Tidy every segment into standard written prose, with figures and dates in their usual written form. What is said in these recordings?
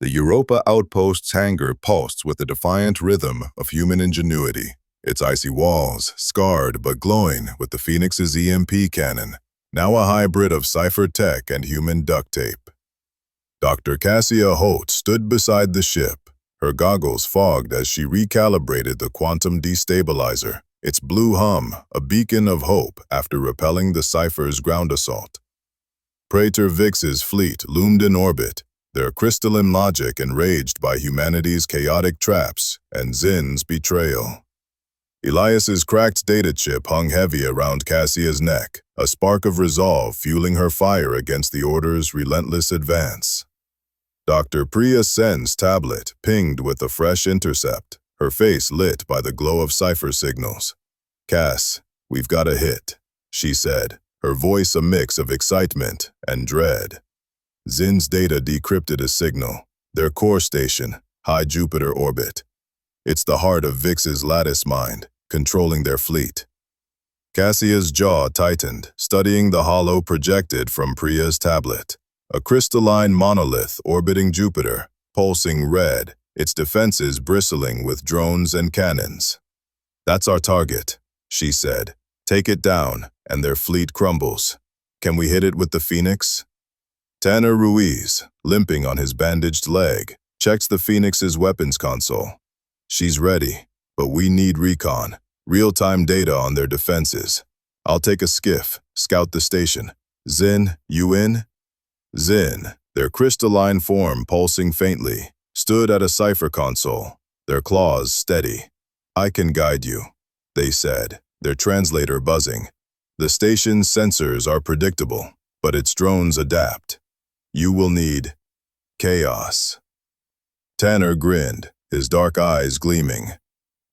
The Europa outpost's hangar pulsed with the defiant rhythm of human ingenuity, its icy walls scarred but glowing with the Phoenix's EMP cannon, now a hybrid of Cypher tech and human duct tape. Dr. Cassia Holt stood beside the ship, her goggles fogged as she recalibrated the quantum destabilizer, its blue hum a beacon of hope after repelling the Cypher's ground assault. Praetor Vix's fleet loomed in orbit, their crystalline logic enraged by humanity's chaotic traps and Zin's betrayal. Elias's cracked data chip hung heavy around Cassia's neck, a spark of resolve fueling her fire against the Order's relentless advance. Dr. Priya Sen's tablet pinged with a fresh intercept, her face lit by the glow of Cypher signals. "Cass, we've got a hit," she said, her voice a mix of excitement and dread. Zin's data decrypted a signal, their core station, high Jupiter orbit. It's the heart of Vix's lattice mind, controlling their fleet. Cassia's jaw tightened, studying the holo projected from Priya's tablet. A crystalline monolith orbiting Jupiter, pulsing red, its defenses bristling with drones and cannons. "That's our target," she said. "Take it down, and their fleet crumbles. Can we hit it with the Phoenix?" Tanner Ruiz, limping on his bandaged leg, checks the Phoenix's weapons console. "She's ready, but we need recon, real-time data on their defenses. I'll take a skiff, scout the station. Zin, you in?" Zin, their crystalline form pulsing faintly, stood at a Cypher console, their claws steady. "I can guide you," they said, their translator buzzing. "The station's sensors are predictable, but its drones adapt. You will need chaos." Tanner grinned, his dark eyes gleaming.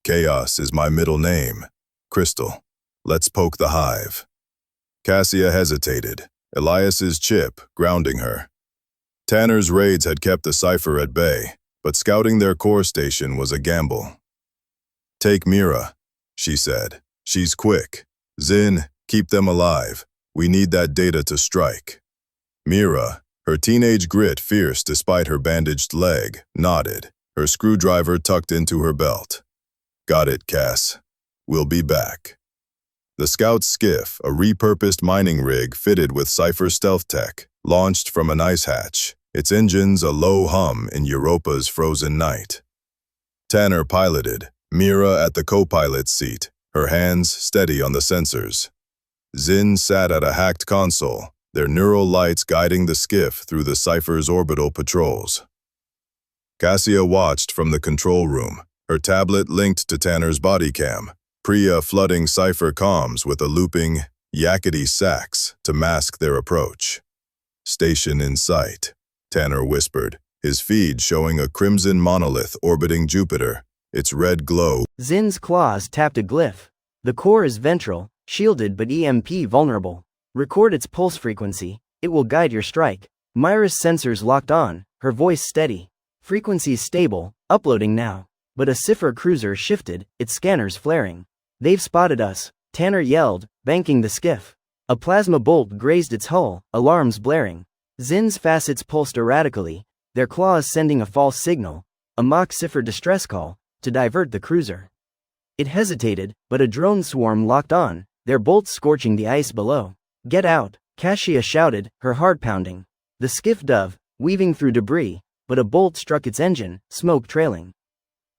"Chaos is my middle name. Crystal, let's poke the hive." Cassia hesitated, Elias's chip grounding her. Tanner's raids had kept the Cypher at bay, but scouting their core station was a gamble. "Take Mira," she said. "She's quick. Zin, keep them alive. We need that data to strike." Mira, her teenage grit fierce despite her bandaged leg, nodded, her screwdriver tucked into her belt. "Got it, Cass. We'll be back." The scout skiff, a repurposed mining rig fitted with Cypher stealth tech, launched from an ice hatch, its engines a low hum in Europa's frozen night. Tanner piloted, Mira at the co-pilot's seat, her hands steady on the sensors. Zin sat at a hacked console, their neural lights guiding the skiff through the Cypher's orbital patrols. Cassia watched from the control room, her tablet linked to Tanner's body cam, Priya flooding Cypher comms with a looping, yakety sax to mask their approach. "Station in sight," Tanner whispered, his feed showing a crimson monolith orbiting Jupiter, its red glow. Zin's claws tapped a glyph. "The core is ventral, shielded but EMP vulnerable. Record its pulse frequency, it will guide your strike." Mira's sensors locked on, her voice steady. "Frequencies stable, uploading now." But a Sypher cruiser shifted, its scanners flaring. "They've spotted us," Tanner yelled, banking the skiff. A plasma bolt grazed its hull, alarms blaring. Zin's facets pulsed erratically, their claws sending a false signal, a mock Sypher distress call, to divert the cruiser. It hesitated, but a drone swarm locked on, their bolts scorching the ice below. "Get out," Cassia shouted, her heart pounding. The skiff dove, weaving through debris, but a bolt struck its engine, smoke trailing.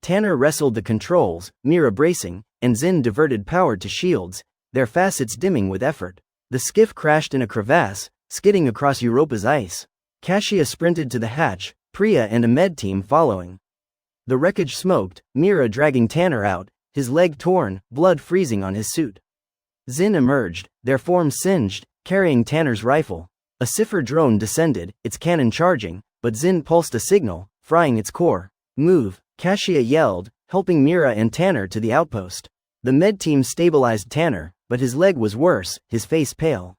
Tanner wrestled the controls, Mira bracing, and Zin diverted power to shields, their facets dimming with effort. The skiff crashed in a crevasse, skidding across Europa's ice. Cassia sprinted to the hatch, Priya and a med team following. The wreckage smoked, Mira dragging Tanner out, his leg torn, blood freezing on his suit. Zin emerged, their forms singed, carrying Tanner's rifle. A Sypher drone descended, its cannon charging, but Zin pulsed a signal, frying its core. "Move," Cassia yelled, helping Mira and Tanner to the outpost. The med team stabilized Tanner, but his leg was worse, his face pale.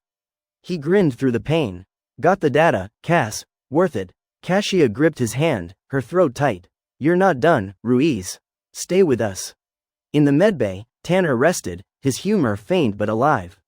He grinned through the pain. "Got the data, Cass. Worth it." Cassia gripped his hand, her throat tight. "You're not done, Ruiz. Stay with us." In the medbay, Tanner rested, his humor faint but alive.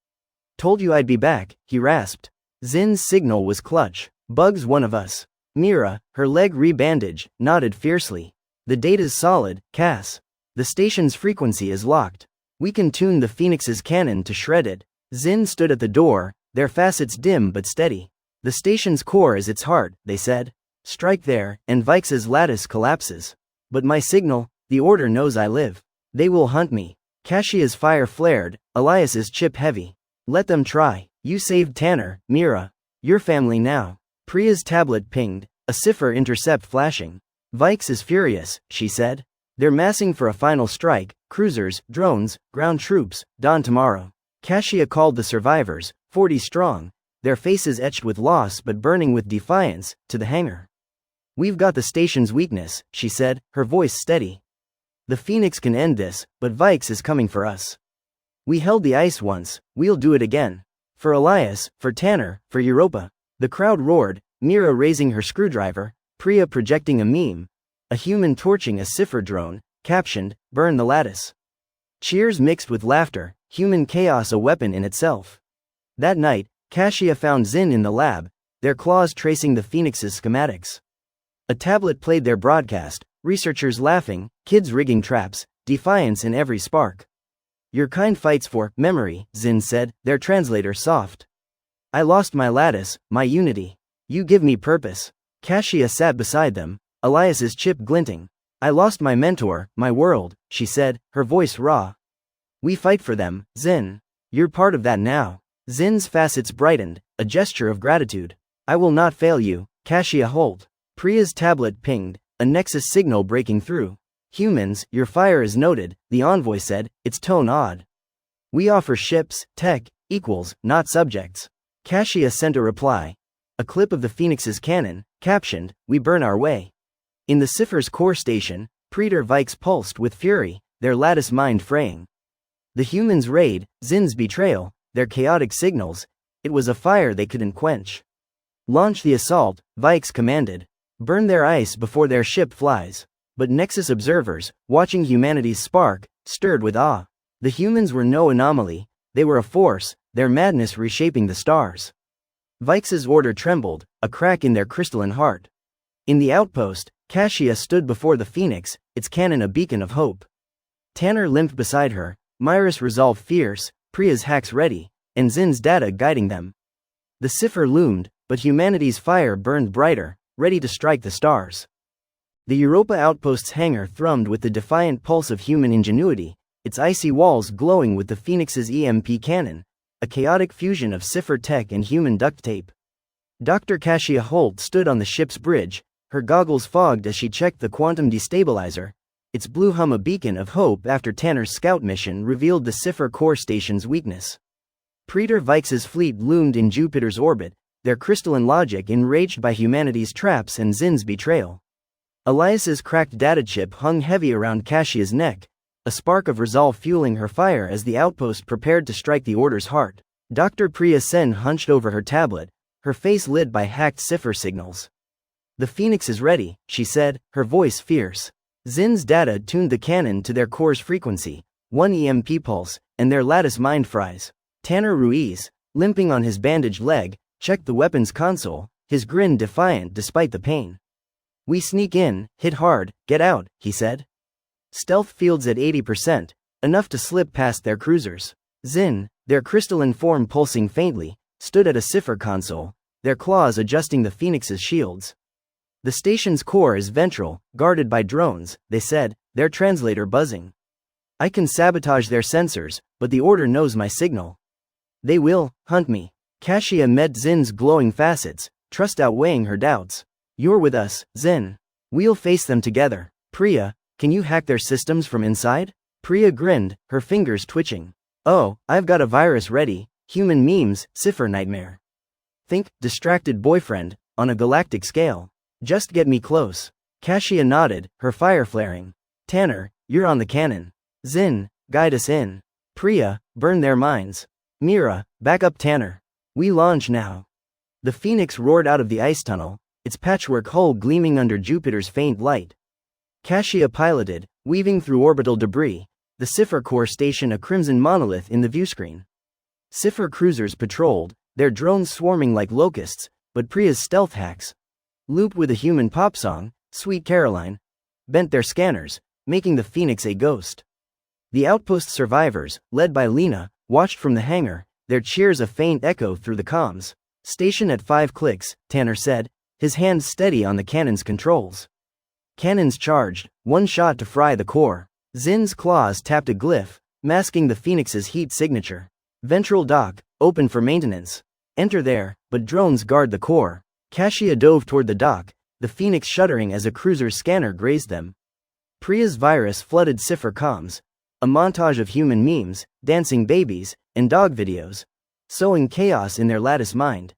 "Told you I'd be back," he rasped. Zin's signal was clutch. "Bug's one of us." Mira, her leg rebandaged, nodded fiercely. The data's solid, Cass. The station's frequency is locked. We can tune the Phoenix's cannon to shred it. Zin stood at the door, their facets dim but steady. The station's core is its heart, they said. Strike there, and Vix's lattice collapses. But my signal, the Order knows I live. They will hunt me. Cassia's fire flared, Elias's chip heavy. Let them try. You saved Tanner, Mira. Your family now. Priya's tablet pinged, a Sypher intercept flashing. Vix is furious, she said. They're massing for a final strike, cruisers, drones, ground troops, dawn tomorrow. Cassia called the survivors, 40 strong, their faces etched with loss but burning with defiance, to the hangar. We've got the station's weakness, she said, her voice steady. The Phoenix can end this, but Vix is coming for us. We held the ice once, we'll do it again. For Elias, for Tanner, for Europa. The crowd roared, Mira raising her screwdriver, Priya projecting a meme, a human torching a Sypher drone, captioned, burn the lattice. Cheers mixed with laughter, human chaos a weapon in itself. That night, Cassia found Zin in the lab, their claws tracing the Phoenix's schematics. A tablet played their broadcast, researchers laughing, kids rigging traps, defiance in every spark. Your kind fights for memory, Zin said, their translator soft. I lost my lattice, my unity. You give me purpose. Cassia sat beside them, Elias's chip glinting. I lost my mentor, my world, she said, her voice raw. We fight for them, Zin. You're part of that now. Zin's facets brightened, a gesture of gratitude. I will not fail you, Cassia Holt. Priya's tablet pinged, a Nexus signal breaking through. Humans, your fire is noted, the envoy said, its tone odd. We offer ships, tech, equals, not subjects. Cassia sent a reply. A clip of the Phoenix's cannon, captioned, we burn our way. In the Sypher's core station, Praetor Vix pulsed with fury, their lattice mind fraying. The humans' raid, Zin's betrayal, their chaotic signals, it was a fire they couldn't quench. Launch the assault, Vix commanded. Burn their ice before their ship flies. But Nexus observers, watching humanity's spark, stirred with awe. The humans were no anomaly, they were a force, their madness reshaping the stars. Vix's order trembled, a crack in their crystalline heart. In the outpost, Cassia stood before the Phoenix, its cannon a beacon of hope. Tanner limped beside her, Mira's resolve fierce, Priya's hacks ready, and Zin's data guiding them. The Sypher loomed, but humanity's fire burned brighter, ready to strike the stars. The Europa outpost's hangar thrummed with the defiant pulse of human ingenuity, its icy walls glowing with the Phoenix's EMP cannon, a chaotic fusion of Sypher tech and human duct tape. Dr. Cassia Holt stood on the ship's bridge, her goggles fogged as she checked the quantum destabilizer, its blue hum a beacon of hope after Tanner's scout mission revealed the Sypher core station's weakness. Praetor Vix's fleet loomed in Jupiter's orbit, their crystalline logic enraged by humanity's traps and Zin's betrayal. Elias's cracked data chip hung heavy around Cassia's neck, a spark of resolve fueling her fire as the outpost prepared to strike the Order's heart. Dr. Priya Sen hunched over her tablet, her face lit by hacked Sypher signals. The Phoenix is ready, she said, her voice fierce. Zin's data tuned the cannon to their core's frequency, 1 EMP pulse, and their lattice mind fries. Tanner Ruiz, limping on his bandaged leg, checked the weapons console, his grin defiant despite the pain. We sneak in, hit hard, get out, he said. Stealth fields at 80%, enough to slip past their cruisers. Zin, their crystalline form pulsing faintly, stood at a Sypher console, their claws adjusting the Phoenix's shields. The station's core is ventral, guarded by drones, they said, their translator buzzing. I can sabotage their sensors, but the Order knows my signal. They will hunt me. Cassia met Zin's glowing facets, trust outweighing her doubts. You're with us, Zin. We'll face them together. Priya, can you hack their systems from inside? Priya grinned, her fingers twitching. Oh, I've got a virus ready, human memes, Sypher nightmare. Think, distracted boyfriend, on a galactic scale. Just get me close. Cassia nodded, her fire flaring. Tanner, you're on the cannon. Zin, guide us in. Priya, burn their minds. Mira, back up Tanner. We launch now. The Phoenix roared out of the ice tunnel, its patchwork hull gleaming under Jupiter's faint light. Cassia piloted, weaving through orbital debris, the Sypher core station a crimson monolith in the viewscreen. Sypher cruisers patrolled, their drones swarming like locusts, but Priya's stealth hacks. Loop with a human pop song, Sweet Caroline, bent their scanners, making the Phoenix a ghost. The outpost survivors, led by Lena, watched from the hangar, their cheers a faint echo through the comms. Station at 5 clicks, Tanner said, his hands steady on the cannon's controls. Cannons charged, one shot to fry the core. Zin's claws tapped a glyph, masking the Phoenix's heat signature. Ventral dock, open for maintenance. Enter there, but drones guard the core. Cassia dove toward the dock, the Phoenix shuddering as a cruiser's scanner grazed them. Priya's virus flooded Sypher comms, a montage of human memes, dancing babies, and dog videos, sowing chaos in their lattice mind.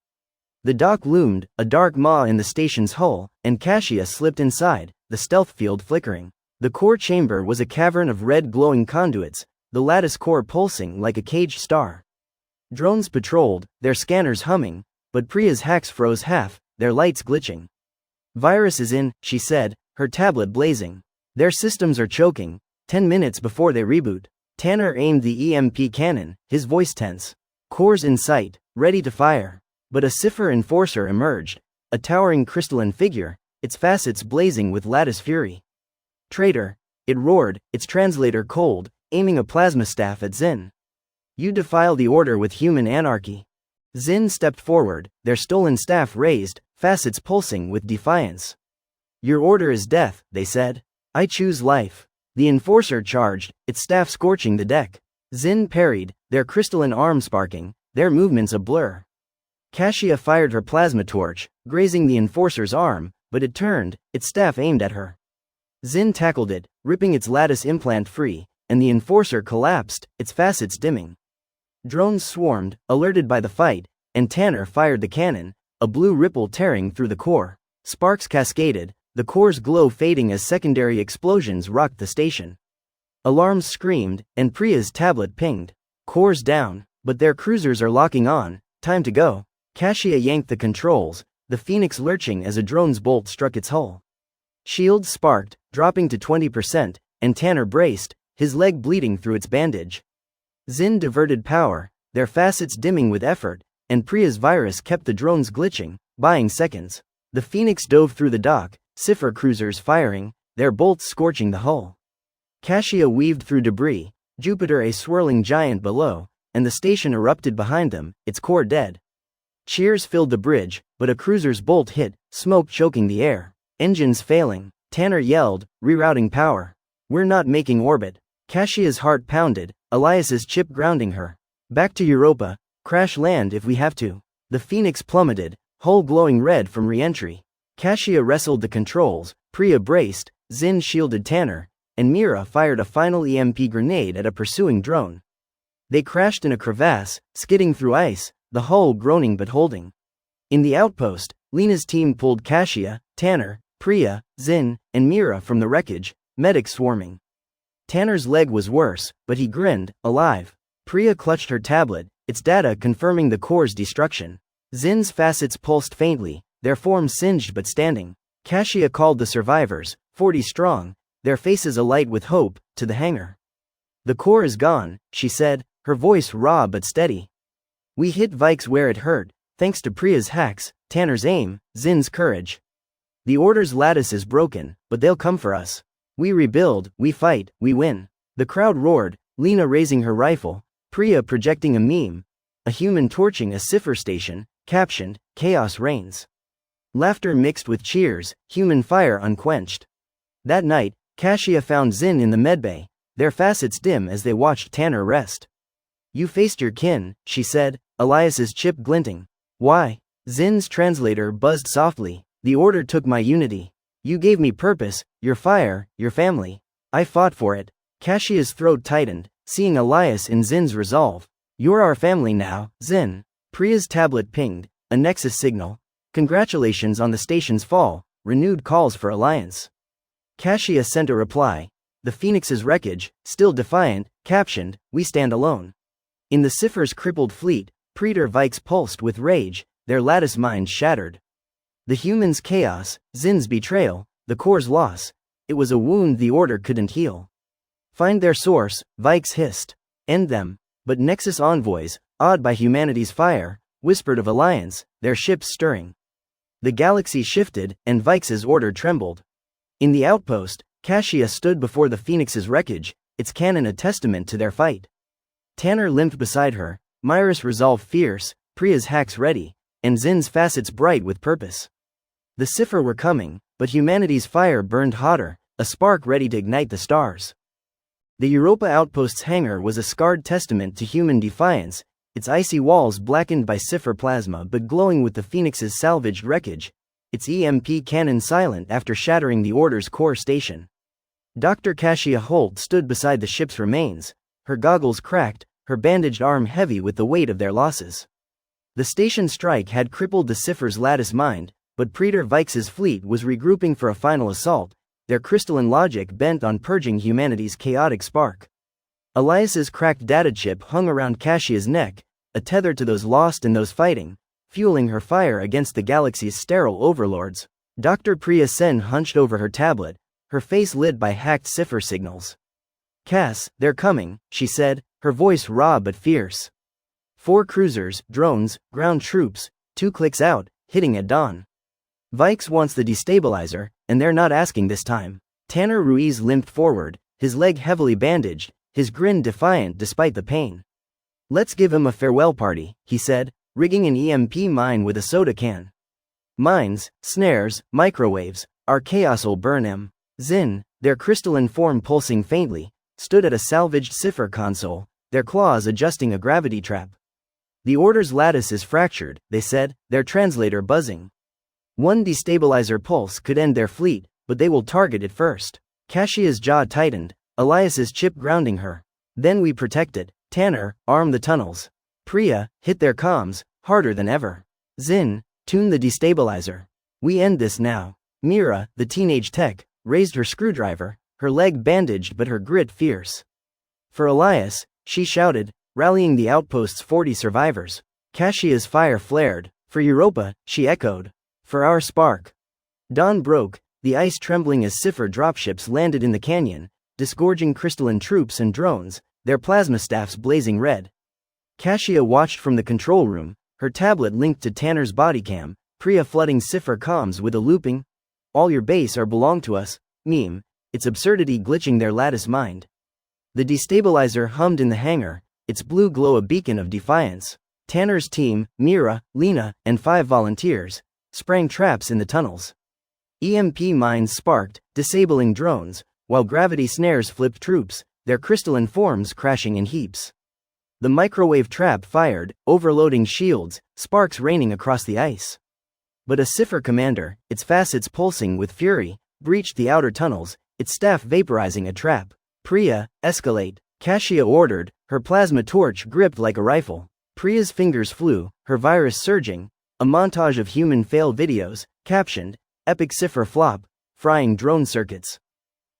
The dock loomed, a dark maw in the station's hull, and Cassia slipped inside, the stealth field flickering. The core chamber was a cavern of red glowing conduits, the lattice core pulsing like a caged star. Drones patrolled, their scanners humming, but Priya's hacks froze half, their lights glitching. Virus is in, she said, her tablet blazing. Their systems are choking, 10 minutes before they reboot. Tanner aimed the EMP cannon, his voice tense. Cores in sight, ready to fire. But a Sypher enforcer emerged, a towering crystalline figure, its facets blazing with lattice fury. Traitor, it roared, its translator cold, aiming a plasma staff at Zin. You defile the order with human anarchy. Zin stepped forward, their stolen staff raised, facets pulsing with defiance. Your order is death, they said. I choose life. The enforcer charged, its staff scorching the deck. Zin parried, their crystalline arm sparking, their movements a blur. Cassia fired her plasma torch, grazing the enforcer's arm, but it turned, its staff aimed at her. Zin tackled it, ripping its lattice implant free, and the enforcer collapsed, its facets dimming. Drones swarmed, alerted by the fight, and Tanner fired the cannon, a blue ripple tearing through the core. Sparks cascaded, the core's glow fading as secondary explosions rocked the station. Alarms screamed, and Priya's tablet pinged. Cores down, but their cruisers are locking on, time to go. Cassia yanked the controls, the Phoenix lurching as a drone's bolt struck its hull. Shields sparked, dropping to 20%, and Tanner braced, his leg bleeding through its bandage. Zin diverted power, their facets dimming with effort, and Priya's virus kept the drones glitching, buying seconds. The Phoenix dove through the dock, Sypher cruisers firing, their bolts scorching the hull. Cassia weaved through debris, Jupiter a swirling giant below, and the station erupted behind them, its core dead. Cheers filled the bridge, but a cruiser's bolt hit, smoke choking the air. Engines failing, Tanner yelled, rerouting power. We're not making orbit. Cassia's heart pounded, Elias's chip grounding her. Back to Europa, crash land if we have to. The Phoenix plummeted, hull glowing red from re-entry. Cassia wrestled the controls, Priya braced, Zin shielded Tanner, and Mira fired a final EMP grenade at a pursuing drone. They crashed in a crevasse, skidding through ice, the hull groaning but holding. In the outpost, Lena's team pulled Cassia, Tanner, Priya, Zin, and Mira from the wreckage, medics swarming. Tanner's leg was worse, but he grinned, alive. Priya clutched her tablet, its data confirming the core's destruction. Zin's facets pulsed faintly, their forms singed but standing. Cassia called the survivors, 40 strong, their faces alight with hope, to the hangar. The core is gone, she said, her voice raw but steady. We hit Vikes where it hurt, thanks to Priya's hacks, Tanner's aim, Zin's courage. The Order's lattice is broken, but they'll come for us. We rebuild, we fight, we win. The crowd roared, Lena raising her rifle, Priya projecting a meme, a human torching a Sypher station, captioned, Chaos Reigns. Laughter mixed with cheers, human fire unquenched. That night, Cassia found Zin in the medbay, their facets dim as they watched Tanner rest. You faced your kin, she said, Elias's chip glinting. Why? Zin's translator buzzed softly, the Order took my unity. You gave me purpose, your fire, your family. I fought for it. Cassia's throat tightened, seeing Elias in Zin's resolve. You're our family now, Zin. Priya's tablet pinged, a Nexus signal. Congratulations on the station's fall, renewed calls for alliance. Cassia sent a reply. The Phoenix's wreckage, still defiant, captioned, We stand alone. In the Sypher's crippled fleet, Praetor Vikes pulsed with rage, their lattice minds shattered. The humans' chaos, Zin's betrayal, the core's loss, it was a wound the Order couldn't heal. Find their source, Vikes hissed. End them. But Nexus envoys, awed by humanity's fire, whispered of alliance, their ships stirring. The galaxy shifted, and Vix's order trembled. In the outpost, Cassia stood before the Phoenix's wreckage, its cannon a testament to their fight. Tanner limped beside her, Mira's resolve fierce, Priya's hacks ready, and Zin's facets bright with purpose. The Sypher were coming, but humanity's fire burned hotter, a spark ready to ignite the stars. The Europa outpost's hangar was a scarred testament to human defiance, its icy walls blackened by Sypher plasma but glowing with the Phoenix's salvaged wreckage, its EMP cannon silent after shattering the Order's core station. Dr. Cassia Holt stood beside the ship's remains, her goggles cracked, her bandaged arm heavy with the weight of their losses. The station strike had crippled the Sypher's lattice mind, but Praetor Vix's fleet was regrouping for a final assault, their crystalline logic bent on purging humanity's chaotic spark. Elias's cracked data chip hung around Cassia's neck, a tether to those lost and those fighting, fueling her fire against the galaxy's sterile overlords. Dr. Priya Sen hunched over her tablet, her face lit by hacked Sypher signals. "Cass, they're coming," she said, her voice raw but fierce. 4 cruisers, drones, ground troops, 2 clicks out, hitting at dawn. Vix wants the destabilizer, and they're not asking this time. Tanner Ruiz limped forward, his leg heavily bandaged, his grin defiant despite the pain. "Let's give him a farewell party," he said, rigging an EMP mine with a soda can. "Mines, snares, microwaves, our chaos'll burn him." Zin, their crystalline form pulsing faintly, stood at a salvaged Sypher console, their claws adjusting a gravity trap. "The Order's lattice is fractured," they said, their translator buzzing. "One destabilizer pulse could end their fleet, but they will target it first." Cassia's jaw tightened, Elias's chip grounding her. "Then we protect it. Tanner, arm the tunnels." Priya, hit their comms, harder than ever. "Zin, tune the destabilizer. We end this now." Mira, the teenage tech, raised her screwdriver, her leg bandaged but her grit fierce. For Elias, she shouted, rallying the outpost's 40 survivors. Cassia's fire flared. For Europa, she echoed. For our spark. Dawn broke, the ice trembling as Sypher dropships landed in the canyon, disgorging crystalline troops and drones, their plasma staffs blazing red. Cassia watched from the control room, her tablet linked to Tanner's bodycam, Priya flooding Sypher comms with a looping, "All your base are belong to us," meme, its absurdity glitching their lattice mind. The destabilizer hummed in the hangar, its blue glow a beacon of defiance. Tanner's team, Mira, Lena, and 5 volunteers, sprang traps in the tunnels. EMP mines sparked, disabling drones, while gravity snares flipped troops, their crystalline forms crashing in heaps. The microwave trap fired, overloading shields, sparks raining across the ice. But a Sypher commander, its facets pulsing with fury, breached the outer tunnels, its staff vaporizing a trap. "Priya, escalate," Cassia ordered, her plasma torch gripped like a rifle. Priya's fingers flew, her virus surging, a montage of human fail videos, captioned, "Epic Sypher flop, frying drone circuits."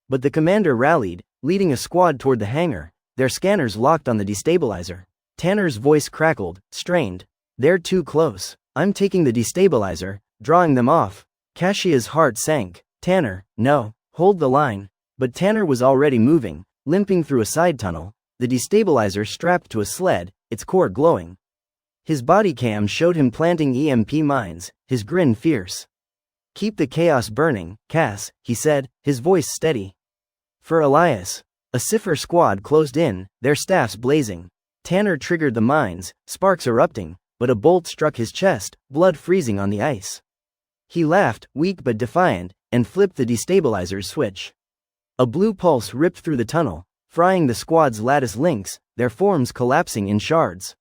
But the commander rallied, leading a squad toward the hangar, their scanners locked on the destabilizer. Tanner's voice crackled, strained. "They're too close. I'm taking the destabilizer, drawing them off." Cassia's heart sank. "Tanner, no, hold the line." But Tanner was already moving, limping through a side tunnel, the destabilizer strapped to a sled, its core glowing. His body cam showed him planting EMP mines, his grin fierce. "Keep the chaos burning, Cass," he said, his voice steady. For Elias, a Sypher squad closed in, their staffs blazing. Tanner triggered the mines, sparks erupting, but a bolt struck his chest, blood freezing on the ice. He laughed, weak but defiant, and flipped the destabilizer's switch. A blue pulse ripped through the tunnel, frying the squad's lattice links, their forms collapsing in shards.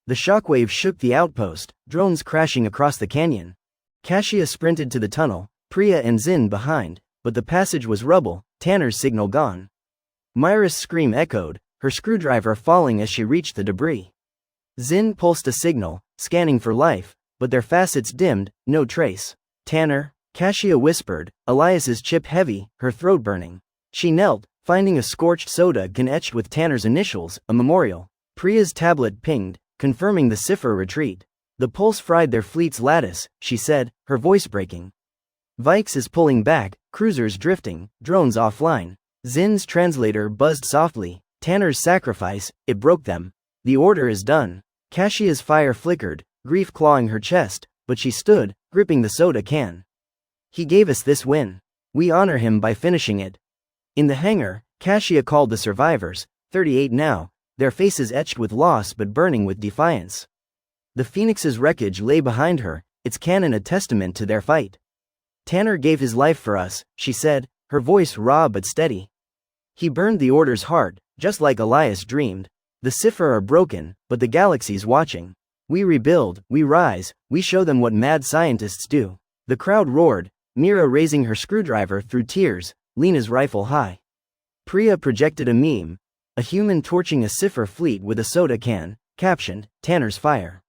The shockwave shook the outpost, drones crashing across the canyon. Cassia sprinted to the tunnel, Priya and Zin behind, but the passage was rubble, Tanner's signal gone. Mira's scream echoed, her screwdriver falling as she reached the debris. Zin pulsed a signal, scanning for life, but their facets dimmed, no trace. "Tanner," Cassia whispered, Elias's chip heavy, her throat burning. She knelt, finding a scorched soda can etched with Tanner's initials, a memorial. Priya's tablet pinged, confirming the Sypher retreat. "The pulse fried their fleet's lattice," she said, her voice breaking. "Vix is pulling back, cruisers drifting, drones offline." Zin's translator buzzed softly. "Tanner's sacrifice, it broke them. The order is done." Cassia's fire flickered, grief clawing her chest, but she stood, gripping the soda can. He gave us this win. We honor him by finishing it. In the hangar, Cassia called the survivors, 38 now, their faces etched with loss but burning with defiance. The Phoenix's wreckage lay behind her, its cannon a testament to their fight. Tanner gave his life for us, she said, her voice raw but steady. He burned the Order's heart, just like Elias dreamed. The Sypher are broken, but the galaxy's watching. We rebuild, we rise, we show them what mad scientists do. The crowd roared, Mira raising her screwdriver through tears, Lena's rifle high. Priya projected a meme, a human torching a Sypher fleet with a soda can, captioned, Tanner's fire.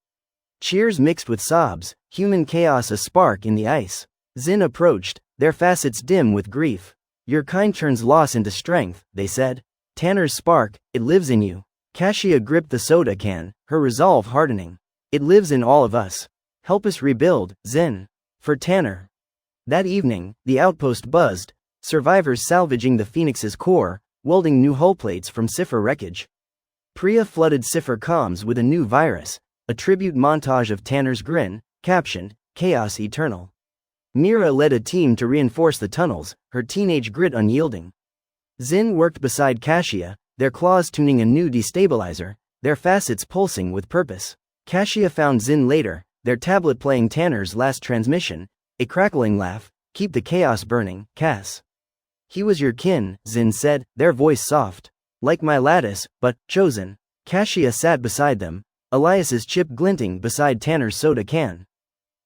Cheers mixed with sobs, human chaos a spark in the ice. Zin approached, their facets dim with grief. Your kind turns loss into strength, they said. Tanner's spark, it lives in you. Cassia gripped the soda can, her resolve hardening. It lives in all of us. Help us rebuild, Zin. For Tanner. That evening, the outpost buzzed, survivors salvaging the Phoenix's core, welding new hull plates from Sypher wreckage. Priya flooded Sypher comms with a new virus, a tribute montage of Tanner's grin, captioned, Chaos Eternal. Mira led a team to reinforce the tunnels, her teenage grit unyielding. Zin worked beside Cassia, their claws tuning a new destabilizer, their facets pulsing with purpose. Cassia found Zin later, their tablet playing Tanner's last transmission, a crackling laugh, keep the chaos burning, Cass. He was your kin, Zin said, their voice soft. Like my lattice, but chosen. Cassia sat beside them, Elias's chip glinting beside Tanner's soda can.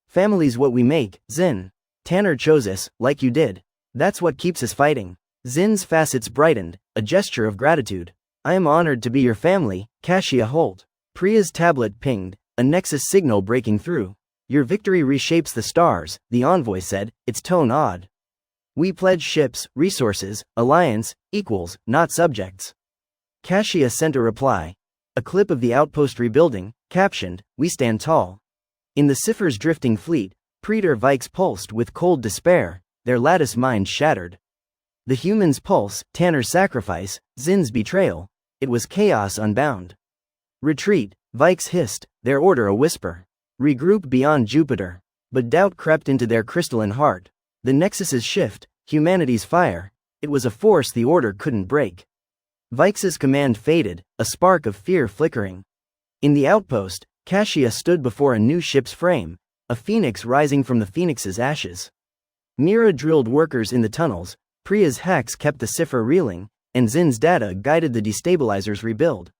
Family's what we make, Zin. Tanner chose us, like you did. That's what keeps us fighting. Zin's facets brightened, a gesture of gratitude. I am honored to be your family, Cassia Holt. Priya's tablet pinged, a Nexus signal breaking through. Your victory reshapes the stars, the envoy said, its tone odd. We pledge ships, resources, alliance, equals, not subjects. Cassia sent a reply. A clip of the outpost rebuilding, captioned, We stand tall. In the Sypher's drifting fleet, Praetor Vikes pulsed with cold despair, their lattice minds shattered. The humans' pulse, Tanner's sacrifice, Zin's betrayal, it was chaos unbound. Retreat, Vikes hissed, their order a whisper. Regroup beyond Jupiter. But doubt crept into their crystalline heart. The Nexus's shift, humanity's fire, it was a force the Order couldn't break. Vikes' command faded, a spark of fear flickering. In the outpost, Cassia stood before a new ship's frame, a phoenix rising from the Phoenix's ashes. Mira drilled workers in the tunnels, Priya's hacks kept the Sypher reeling, and Zin's data guided the destabilizer's rebuild.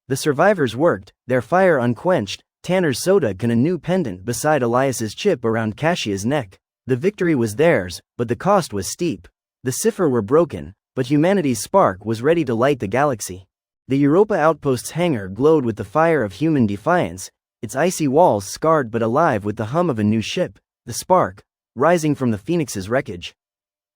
The survivors worked, their fire unquenched, Tanner's soda can a new pendant beside Elias's chip around Cassia's neck. The victory was theirs, but the cost was steep. The Sypher were broken, but humanity's spark was ready to light the galaxy. The Europa outpost's hangar glowed with the fire of human defiance, its icy walls scarred but alive with the hum of a new ship, the spark, rising from the Phoenix's wreckage.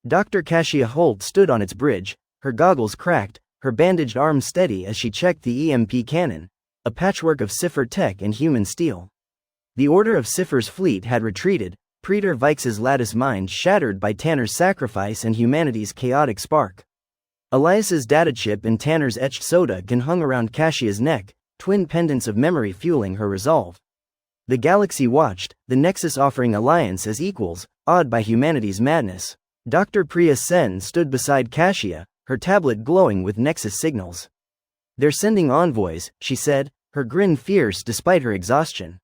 Dr. Cassia Holt stood on its bridge, her goggles cracked, her bandaged arm steady as she checked the EMP cannon, a patchwork of Sypher tech and human steel. The Order of Sypher's fleet had retreated, Praetor Vikes' lattice mind shattered by Tanner's sacrifice and humanity's chaotic spark. Elias's data chip and Tanner's etched soda can hung around Cassia's neck, twin pendants of memory fueling her resolve. The galaxy watched, the Nexus offering alliance as equals, awed by humanity's madness. Dr. Priya Sen stood beside Cassia, her tablet glowing with Nexus signals. They're sending envoys, she said, her grin fierce despite her exhaustion.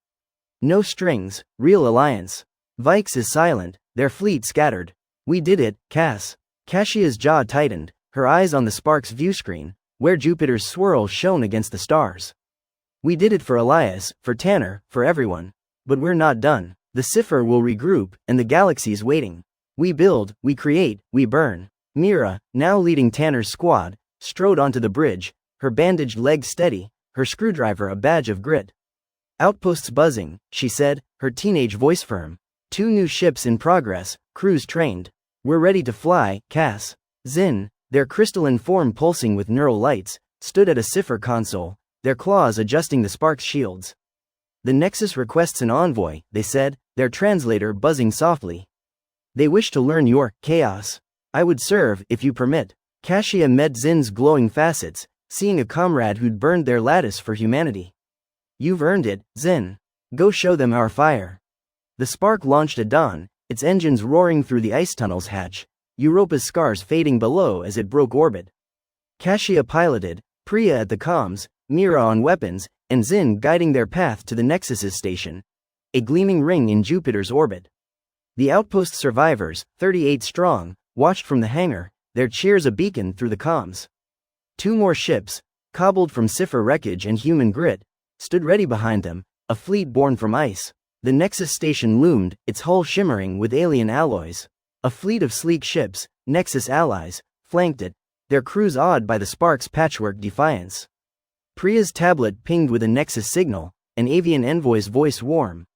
No strings, real alliance. Vikes is silent, their fleet scattered. We did it, Cass. Cassia's jaw tightened, her eyes on the Sparks viewscreen, where Jupiter's swirl shone against the stars. We did it for Elias, for Tanner, for everyone. But we're not done. The Sypher will regroup, and the galaxy's waiting. We build, we create, we burn. Mira, now leading Tanner's squad, strode onto the bridge, her bandaged legs steady, her screwdriver a badge of grit. Outposts buzzing, she said, her teenage voice firm. 2 new ships in progress, crews trained. We're ready to fly, Cass. Zin, their crystalline form pulsing with neural lights, stood at a Sypher console, their claws adjusting the Sparks shields. The Nexus requests an envoy, they said, their translator buzzing softly. They wish to learn your chaos. I would serve, if you permit. Cassia met Zin's glowing facets, seeing a comrade who'd burned their lattice for humanity. You've earned it, Zin. Go show them our fire. The spark launched at dawn, its engines roaring through the ice tunnel's hatch, Europa's scars fading below as it broke orbit. Cassia piloted, Priya at the comms, Mira on weapons, and Xin guiding their path to the Nexus's station, a gleaming ring in Jupiter's orbit. The outpost survivors, 38 strong, watched from the hangar, their cheers a beacon through the comms. 2 more ships, cobbled from Sypher wreckage and human grit, stood ready behind them, a fleet born from ice. The Nexus station loomed, its hull shimmering with alien alloys. A fleet of sleek ships, Nexus allies, flanked it, their crews awed by the spark's patchwork defiance. Priya's tablet pinged with a Nexus signal, an avian envoy's voice warm.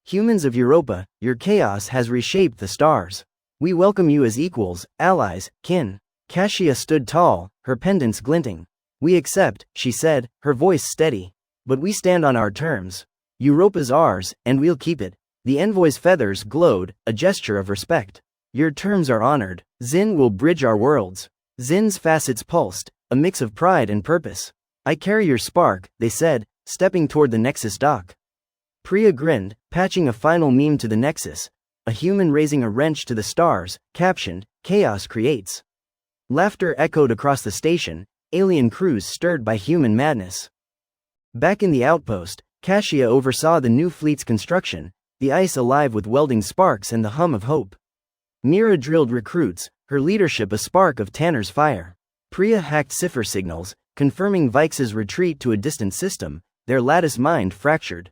Humans of Europa, your chaos has reshaped the stars. We welcome you as equals, allies, kin. Cassia stood tall, her pendants glinting. We accept, she said, her voice steady. But we stand on our terms. Europa's ours, and we'll keep it. The envoy's feathers glowed, a gesture of respect. Your terms are honored. Xin will bridge our worlds. Xin's facets pulsed, a mix of pride and purpose. I carry your spark, they said, stepping toward the Nexus dock. Priya grinned, patching a final meme to the Nexus, a human raising a wrench to the stars, captioned, Chaos creates. Laughter echoed across the station, alien crews stirred by human madness. Back in the outpost, Cassia oversaw the new fleet's construction, the ice alive with welding sparks and the hum of hope. Mira drilled recruits, her leadership a spark of Tanner's fire. Priya hacked Sypher signals, confirming Vix's retreat to a distant system, their lattice mind fractured.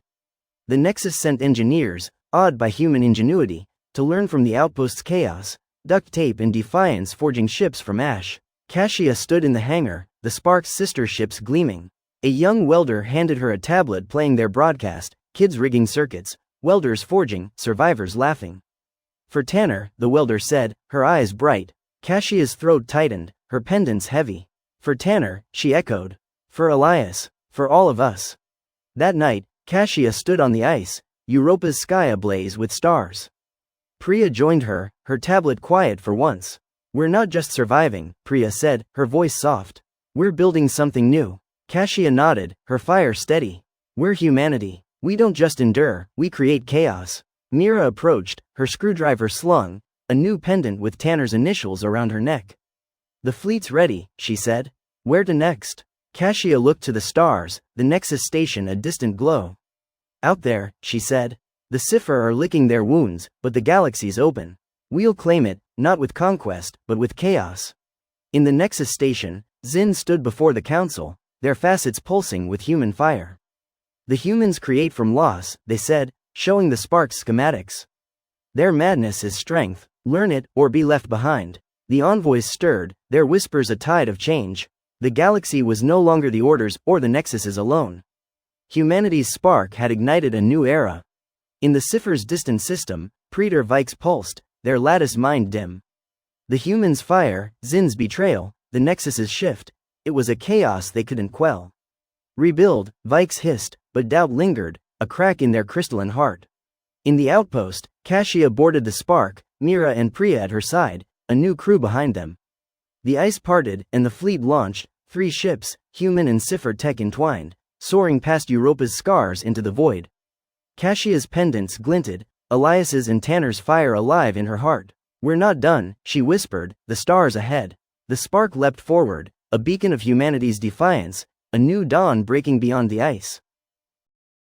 The Nexus sent engineers, awed by human ingenuity, to learn from the outpost's chaos, duct tape and defiance forging ships from ash. Cassia stood in the hangar, the spark's sister ships gleaming. A young welder handed her a tablet playing their broadcast, kids rigging circuits, welders forging, survivors laughing. For Tanner, the welder said, her eyes bright. Cassia's throat tightened, her pendants heavy. For Tanner, she echoed. For Elias. For all of us. That night, Cassia stood on the ice, Europa's sky ablaze with stars. Priya joined her, her tablet quiet for once. We're not just surviving, Priya said, her voice soft. We're building something new. Cassia nodded, her fire steady. We're humanity. We don't just endure, we create chaos. Mira approached, her screwdriver slung, a new pendant with Tanner's initials around her neck. The fleet's ready, she said. Where to next? Cassia looked to the stars, the Nexus station a distant glow. Out there, she said. The Sypher are licking their wounds, but the galaxy's open. We'll claim it, not with conquest, but with chaos. In the Nexus station, Xin stood before the council, their facets pulsing with human fire. The humans create from loss, they said, showing the spark's schematics. Their madness is strength, learn it or be left behind. The envoys stirred, their whispers a tide of change. The galaxy was no longer the Order's or the Nexus's alone. Humanity's spark had ignited a new era. In the Sypher's distant system, Praetor Vix pulsed, their lattice mind dim. The humans' fire, Xin's betrayal, the Nexus's shift, it was a chaos they couldn't quell. Rebuild, Vix hissed, but doubt lingered, a crack in their crystalline heart. In the outpost, Cassia boarded the spark, Mira and Priya at her side, a new crew behind them. The ice parted, and the fleet launched, 3 ships, human and Sypher tech entwined, soaring past Europa's scars into the void. Cassia's pendants glinted, Elias's and Tanner's fire alive in her heart. We're not done, she whispered, the stars ahead. The spark leapt forward, a beacon of humanity's defiance, a new dawn breaking beyond the ice.